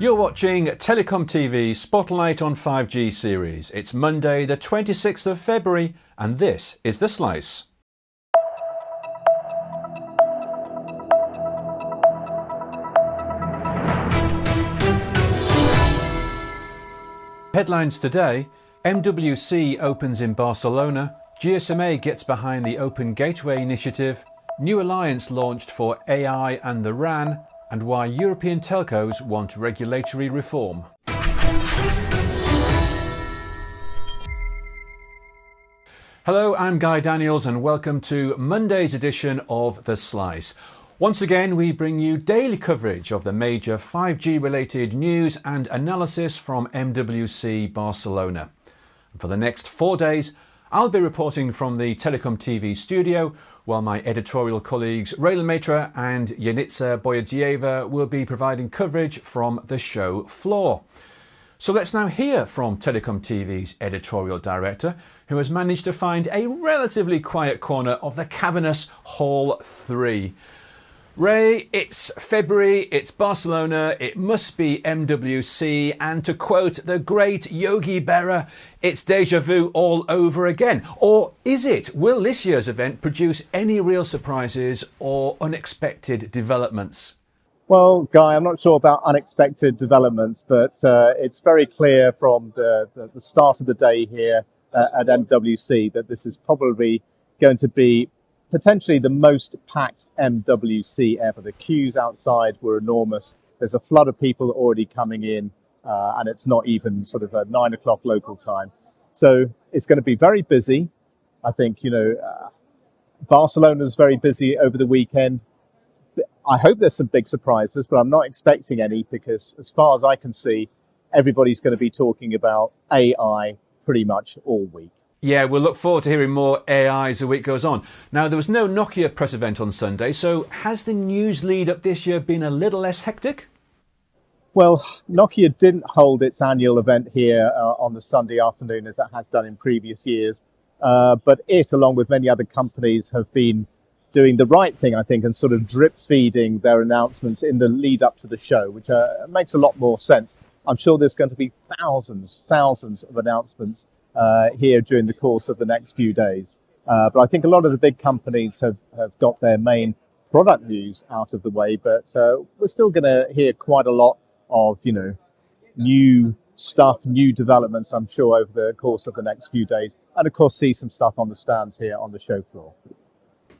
You're watching TelecomTV Spotlight on 5G series. It's Monday the 26th of February and this is The Slice. Headlines today: MWC opens in Barcelona, GSMA gets behind the Open Gateway initiative, new alliance launched for AI and the RAN, and why European telcos want regulatory reform. Hello, I'm Guy Daniels and welcome to Monday's edition of The Slice. Once again, we bring you daily coverage of the major 5G related news and analysis from MWC Barcelona. For the next 4 days, I'll be reporting from the TelecomTV studio, while my editorial colleagues Maistre and Yanitsa Boyadzhieva will be providing coverage from the show floor. So let's now hear from TelecomTV's editorial director, who has managed to find a relatively quiet corner of the cavernous Hall 3. Ray, it's February, it's Barcelona, it must be MWC, and to quote the great Yogi Berra, it's déjà vu all over again. Or is it? Will this year's event produce any real surprises or unexpected developments? Well, Guy, I'm not sure about unexpected developments, but it's very clear from the start of the day here at MWC that this is probably going to be potentially the most packed MWC ever. The queues outside were enormous. There's a flood of people already coming in, and it's not even sort of 9 o'clock local time. So it's going to be very busy. I think, Barcelona's very busy over the weekend. I hope there's some big surprises, but I'm not expecting any because as far as I can see, everybody's going to be talking about AI pretty much all week. Yeah, we'll look forward to hearing more AI as the week goes on. Now, there was no Nokia press event on Sunday, so has the news lead up this year been a little less hectic? Well, Nokia didn't hold its annual event here on the Sunday afternoon as it has done in previous years. But it, along with many other companies, have been doing the right thing, I think, and sort of drip feeding their announcements in the lead up to the show, which makes a lot more sense. I'm sure there's going to be thousands of announcements here during the course of the next few days. But I think a lot of the big companies have got their main product news out of the way, but we're still going to hear quite a lot of, new stuff, new developments, I'm sure, over the course of the next few days. And of course, see some stuff on the stands here on the show floor.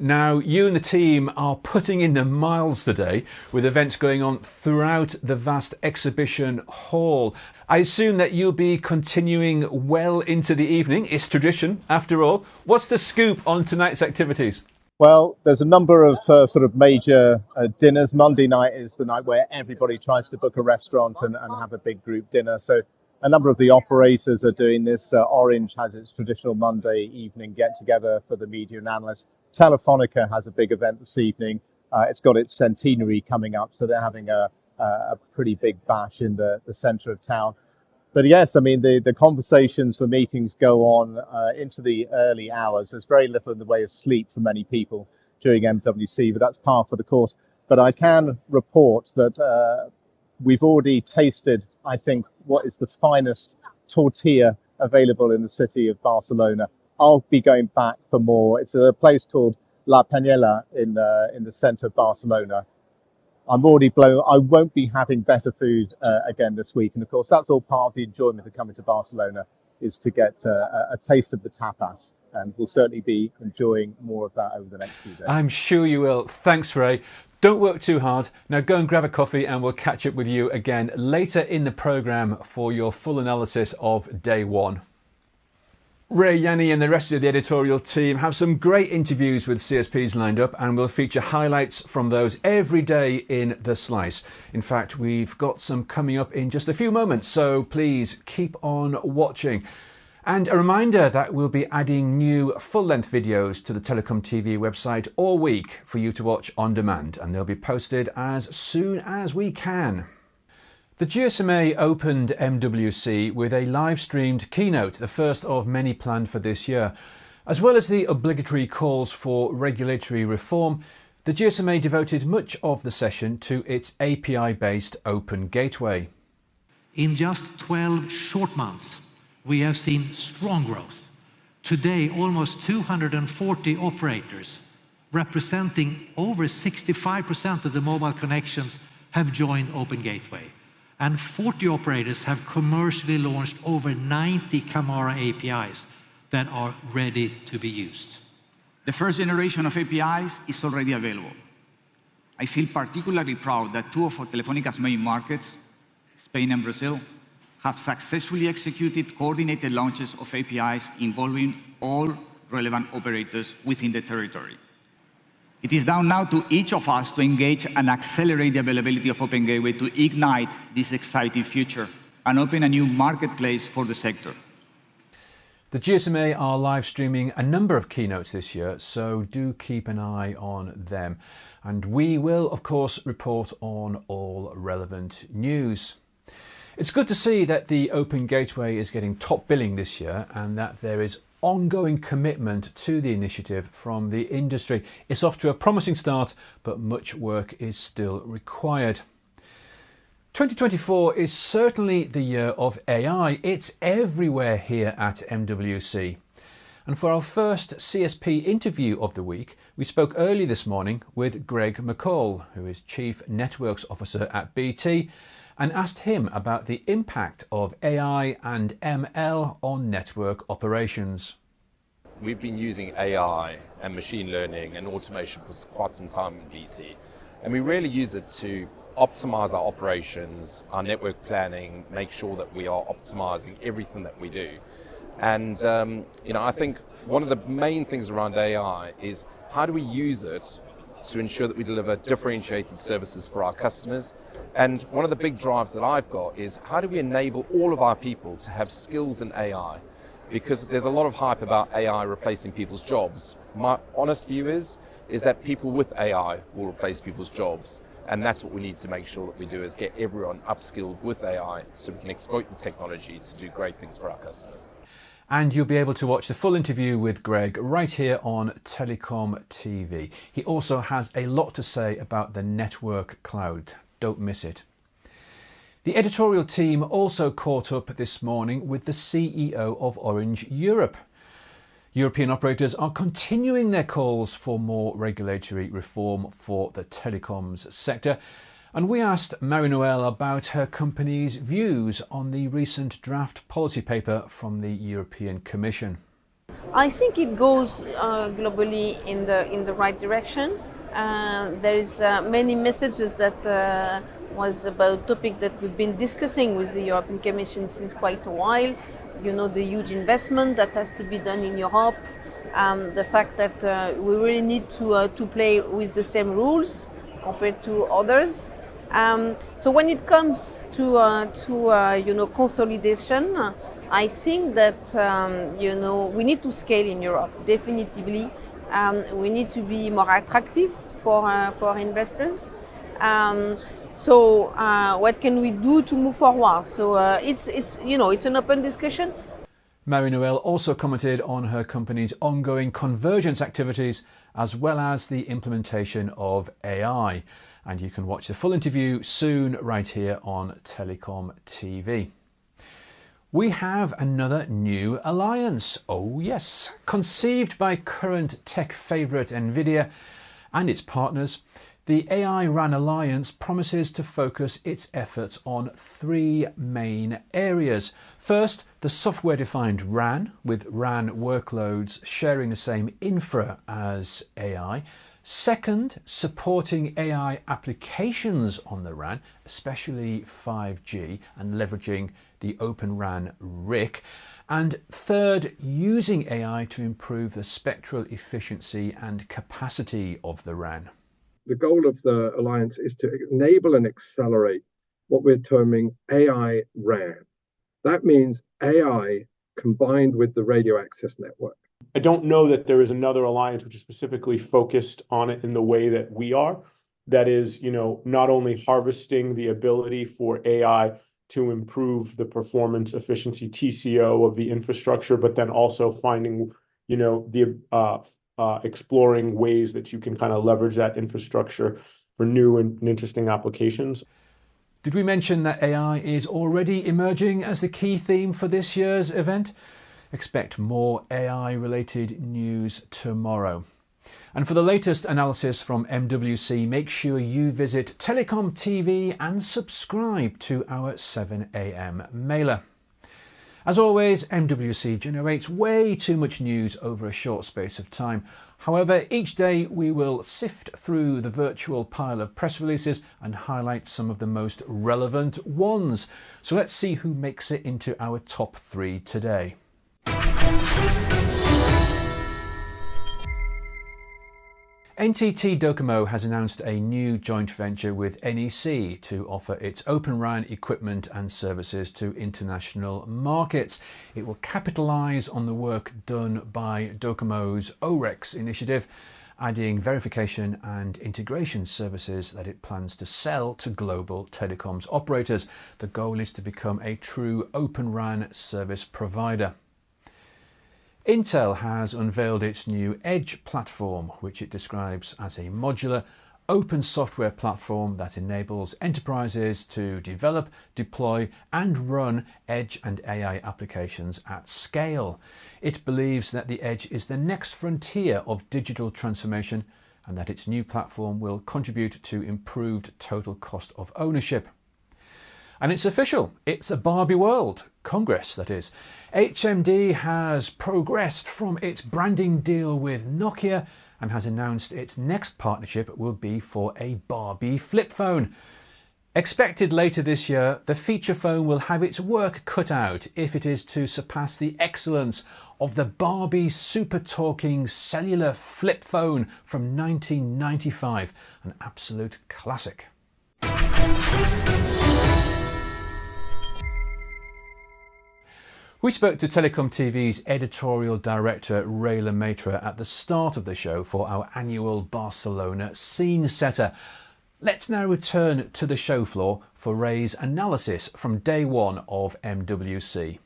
Now, you and the team are putting in the miles today with events going on throughout the vast exhibition hall. I assume that you'll be continuing well into the evening. It's tradition, after all. What's the scoop on tonight's activities? Well, there's a number of sort of major dinners. Monday night is the night where everybody tries to book a restaurant and have a big group dinner. So a number of the operators are doing this. Orange has its traditional Monday evening get-together for the media and analysts. Telefonica has a big event this evening. It's got its centenary coming up, so they're having a pretty big bash in the centre of town. But yes, I mean, the conversations, the meetings go on into the early hours. There's very little in the way of sleep for many people during MWC, but that's par for the course. But I can report that we've already tasted, I think, what is the finest tortilla available in the city of Barcelona. I'll be going back for more. It's a place called Laveissière in the centre of Barcelona. I'm already blown. I won't be having better food again this week. And of course, that's all part of the enjoyment of coming to Barcelona, is to get a taste of the tapas. And we'll certainly be enjoying more of that over the next few days. I'm sure you will. Thanks, Ray. Don't work too hard. Now go and grab a coffee and we'll catch up with you again later in the programme for your full analysis of day one. Ray, Yanni and the rest of the editorial team have some great interviews with CSPs lined up and we'll feature highlights from those every day in The Slice. In fact, we've got some coming up in just a few moments, so please keep on watching. And a reminder that we'll be adding new full-length videos to the TelecomTV website all week for you to watch on demand, and they'll be posted as soon as we can. The GSMA opened MWC with a live-streamed keynote, the first of many planned for this year. As well as the obligatory calls for regulatory reform, the GSMA devoted much of the session to its API-based open gateway. In just 12 short months, we have seen strong growth. Today, almost 240 operators, representing over 65% of the mobile connections, have joined Open Gateway. And 40 operators have commercially launched over 90 Camara APIs that are ready to be used. The first generation of APIs is already available. I feel particularly proud that two of Telefónica's main markets, Spain and Brazil, have successfully executed coordinated launches of APIs involving all relevant operators within the territory. It is down now to each of us to engage and accelerate the availability of Open Gateway to ignite this exciting future and open a new marketplace for the sector. The GSMA are live streaming a number of keynotes this year, so do keep an eye on them. And we will, of course, report on all relevant news. It's good to see that the Open Gateway is getting top billing this year and that there is ongoing commitment to the initiative from the industry. It's off to a promising start, but much work is still required. 2024 is certainly the year of AI. It's everywhere here at MWC. And for our first CSP interview of the week, we spoke early this morning with McCall, who is Chief Networks Officer at BT, and asked him about the impact of AI and ML on network operations. We've been using AI and machine learning and automation for quite some time in BT, and we really use it to optimize our operations, our network planning, make sure that we are optimizing everything that we do. And I think one of the main things around AI is how do we use it to ensure that we deliver differentiated services for our customers. And one of the big drives that I've got is how do we enable all of our people to have skills in AI? Because there's a lot of hype about AI replacing people's jobs. My honest view is that people with AI will replace people's jobs. And that's what we need to make sure that we do, is get everyone upskilled with AI so we can exploit the technology to do great things for our customers. And you'll be able to watch the full interview with Greg right here on TelecomTV. He also has a lot to say about the network cloud. Don't miss it. The editorial team also caught up this morning with the CEO of Orange Europe. European operators are continuing their calls for more regulatory reform for the telecoms sector. And we asked Mari-Noëlle about her company's views on the recent draft policy paper from the European Commission. I think it goes globally in the right direction. There is many messages that was about topic that we've been discussing with the European Commission since quite a while. You know, the huge investment that has to be done in Europe, the fact that we really need to play with the same rules compared to others. So when it comes to consolidation, I think that we need to scale in Europe definitively. We need to be more attractive for investors. So what can we do to move forward? So it's an open discussion. Mari-Noëlle also commented on her company's ongoing convergence activities as well as the implementation of AI. And you can watch the full interview soon right here on TelecomTV. We have another new alliance. Oh yes, conceived by current tech favourite NVIDIA and its partners. The AIRAN Alliance promises to focus its efforts on three main areas. First, the software-defined RAN, with RAN workloads sharing the same infra as AI. Second, supporting AI applications on the RAN, especially 5G, and leveraging the Open RAN RIC. And third, using AI to improve the spectral efficiency and capacity of the RAN. The goal of the Alliance is to enable and accelerate what we're terming AI RAN. That means AI combined with the radio access network. I don't know that there is another alliance which is specifically focused on it in the way that we are. That is, not only harvesting the ability for AI to improve the performance, efficiency, TCO of the infrastructure, but then also finding, exploring ways that you can kind of leverage that infrastructure for new and interesting applications. Did we mention that AI is already emerging as the key theme for this year's event? Expect more AI-related news tomorrow. And for the latest analysis from MWC, make sure you visit TelecomTV and subscribe to our 7 AM mailer. As always, MWC generates way too much news over a short space of time. However, each day we will sift through the virtual pile of press releases and highlight some of the most relevant ones. So let's see who makes it into our top 3 today. NTT Docomo has announced a new joint venture with NEC to offer its Open RAN equipment and services to international markets. It will capitalise on the work done by Docomo's OREX initiative, adding verification and integration services that it plans to sell to global telecoms operators. The goal is to become a true Open RAN service provider. Intel has unveiled its new Edge platform, which it describes as a modular, open software platform that enables enterprises to develop, deploy and run Edge and AI applications at scale. It believes that the Edge is the next frontier of digital transformation and that its new platform will contribute to improved total cost of ownership. And it's official, it's a Barbie world. Congress, that is. HMD has progressed from its branding deal with Nokia and has announced its next partnership will be for a Barbie flip phone. Expected later this year, the feature phone will have its work cut out if it is to surpass the excellence of the Barbie super talking cellular flip phone from 1995, an absolute classic. We spoke to TelecomTV's editorial director Ray Lemaitre at the start of the show for our annual Barcelona scene setter. Let's now return to the show floor for Ray's analysis from day one of MWC.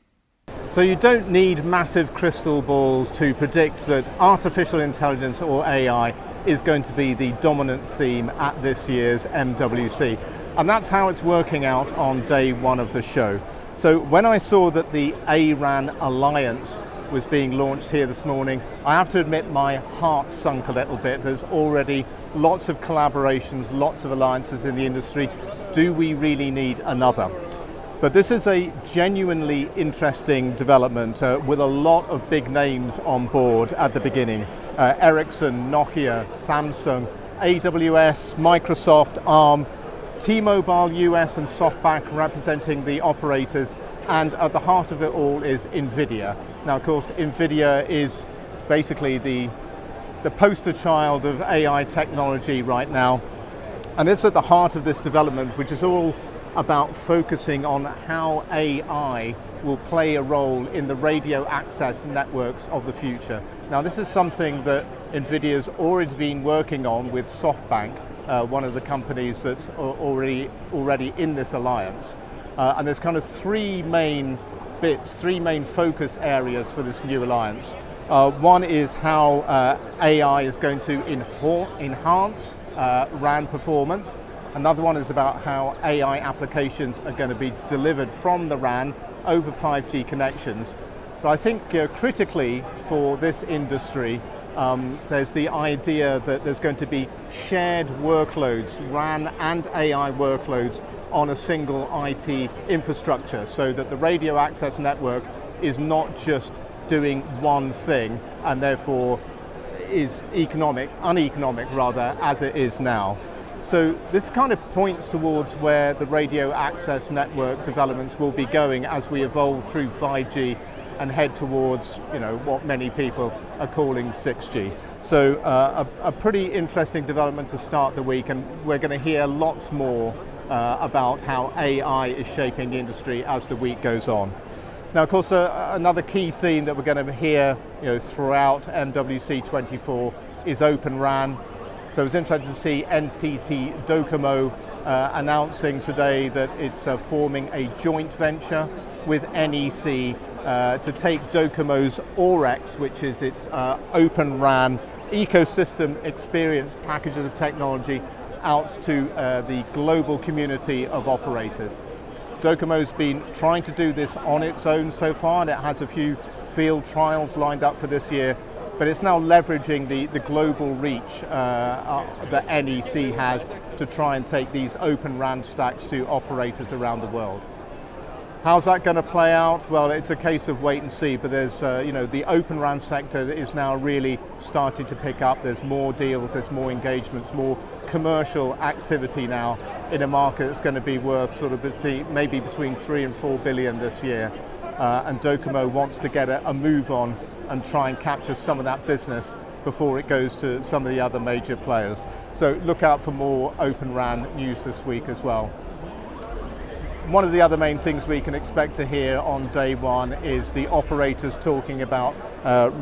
So you don't need massive crystal balls to predict that artificial intelligence or AI is going to be the dominant theme at this year's MWC. And that's how it's working out on day one of the show. So when I saw that the AIRAN Alliance was being launched here this morning, I have to admit my heart sunk a little bit. There's already lots of collaborations, lots of alliances in the industry. Do we really need another? But this is a genuinely interesting development with a lot of big names on board at the beginning. Ericsson, Nokia, Samsung, AWS, Microsoft, ARM, T-Mobile US and SoftBank representing the operators, and at the heart of it all is NVIDIA. Now, of course, NVIDIA is basically the poster child of AI technology right now, and it's at the heart of this development, which is all about focusing on how AI will play a role in the radio access networks of the future. Now, this is something that NVIDIA's already been working on with SoftBank, one of the companies that's already in this alliance. And there's kind of three main focus areas for this new alliance. One is how AI is going to enhance RAN performance. Another one is about how AI applications are going to be delivered from the RAN over 5G connections. But I think critically for this industry, there's the idea that there's going to be shared workloads, RAN and AI workloads on a single IT infrastructure, so that the radio access network is not just doing one thing and therefore is uneconomic rather, as it is now. So this kind of points towards where the radio access network developments will be going as we evolve through 5G and head towards, what many people are calling 6G. So a pretty interesting development to start the week, and we're going to hear lots more about how AI is shaping the industry as the week goes on. Now, of course, another key theme that we're going to hear throughout MWC24 is Open RAN. So it's interesting to see NTT Docomo announcing today that it's forming a joint venture with NEC to take Docomo's OREX, which is its Open RAN ecosystem experience packages of technology, out to the global community of operators. Docomo's been trying to do this on its own so far, and it has a few field trials lined up for this year, but it's now leveraging the global reach that NEC has to try and take these open RAN stacks to operators around the world. How's that going to play out? Well, it's a case of wait and see, but there's, the open RAN sector is now really starting to pick up. There's more deals, there's more engagements, more commercial activity now in a market that's going to be worth sort of maybe between 3 and 4 billion this year. And Docomo wants to get a move on and try and capture some of that business before it goes to some of the other major players. So look out for more open RAN news this week as well. One of the other main things we can expect to hear on day one is the operators talking about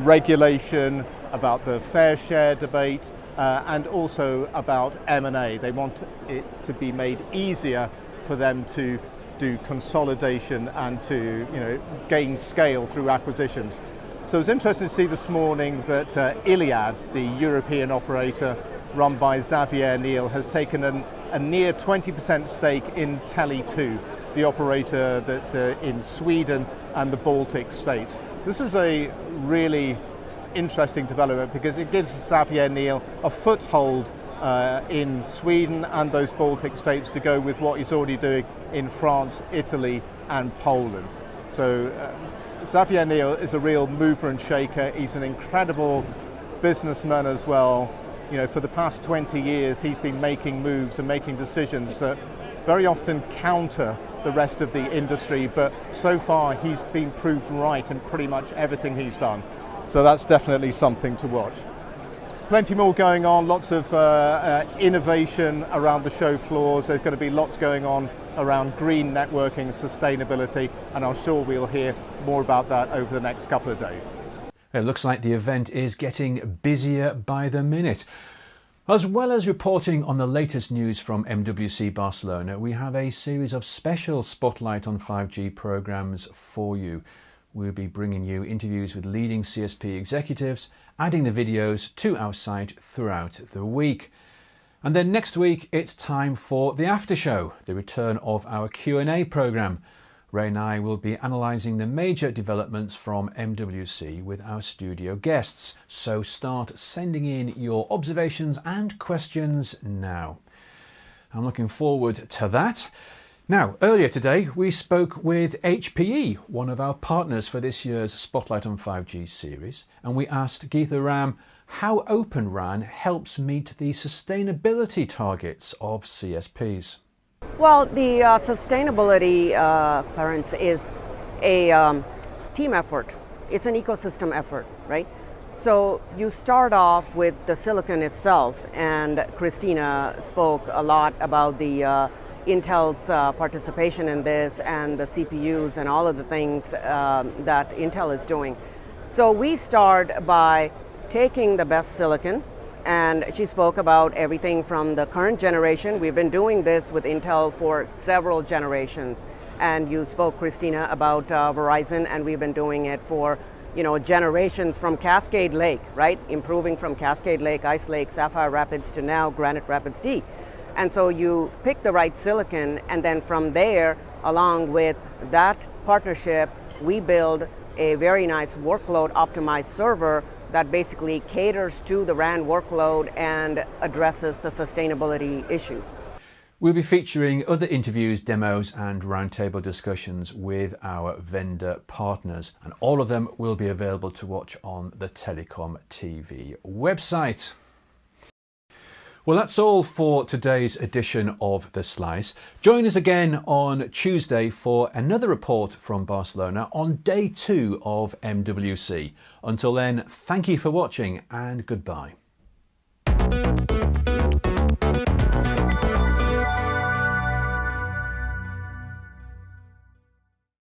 regulation, about the fair share debate, and also about M&A. They want it to be made easier for them to do consolidation and to gain scale through acquisitions. So it's interesting to see this morning that Iliad, the European operator run by Xavier Niel, has taken a near 20% stake in Tele2, the operator that's in Sweden and the Baltic states. This is a really interesting development because it gives Xavier Niel a foothold in Sweden and those Baltic states to go with what he's already doing in France, Italy and Poland. So Xavier Niel is a real mover and shaker. He's an incredible businessman as well. For the past 20 years, he's been making moves and making decisions that very often counter the rest of the industry, but so far he's been proved right in pretty much everything he's done. So that's definitely something to watch. Plenty more going on, lots of innovation around the show floors. There's going to be lots going on around green networking, sustainability, and I'm sure we'll hear more about that over the next couple of days. It looks like the event is getting busier by the minute. As well as reporting on the latest news from MWC Barcelona, we have a series of special Spotlight on 5G programs for you. We'll be bringing you interviews with leading CSP executives, adding the videos to our site throughout the week. And then next week, it's time for the after show, the return of our Q&A program. Ray and I will be analysing the major developments from MWC with our studio guests. So start sending in your observations and questions now. I'm looking forward to that. Now, earlier today, we spoke with HPE, one of our partners for this year's Spotlight on 5G series, and we asked Geetha Ram how Open RAN helps meet the sustainability targets of CSPs. Well, the sustainability, Clarence, is a team effort. It's an ecosystem effort, right? So you start off with the silicon itself, and Christina spoke a lot about the Intel's participation in this and the CPUs and all of the things that Intel is doing. So we start by taking the best silicon, and she spoke about everything from the current generation. We've been doing this with Intel for several generations, and you spoke, Christina, about Verizon, and we've been doing it for generations from Cascade Lake, right? Improving from Cascade Lake, Ice Lake, Sapphire Rapids to now Granite Rapids D. And so you pick the right silicon, and then from there, along with that partnership, we build a very nice workload optimized server that basically caters to the RAN workload and addresses the sustainability issues. We'll be featuring other interviews, demos and roundtable discussions with our vendor partners, and all of them will be available to watch on the TelecomTV website. Well, that's all for today's edition of The Slice. Join us again on Tuesday for another report from Barcelona on day 2 of MWC. Until then, thank you for watching and goodbye.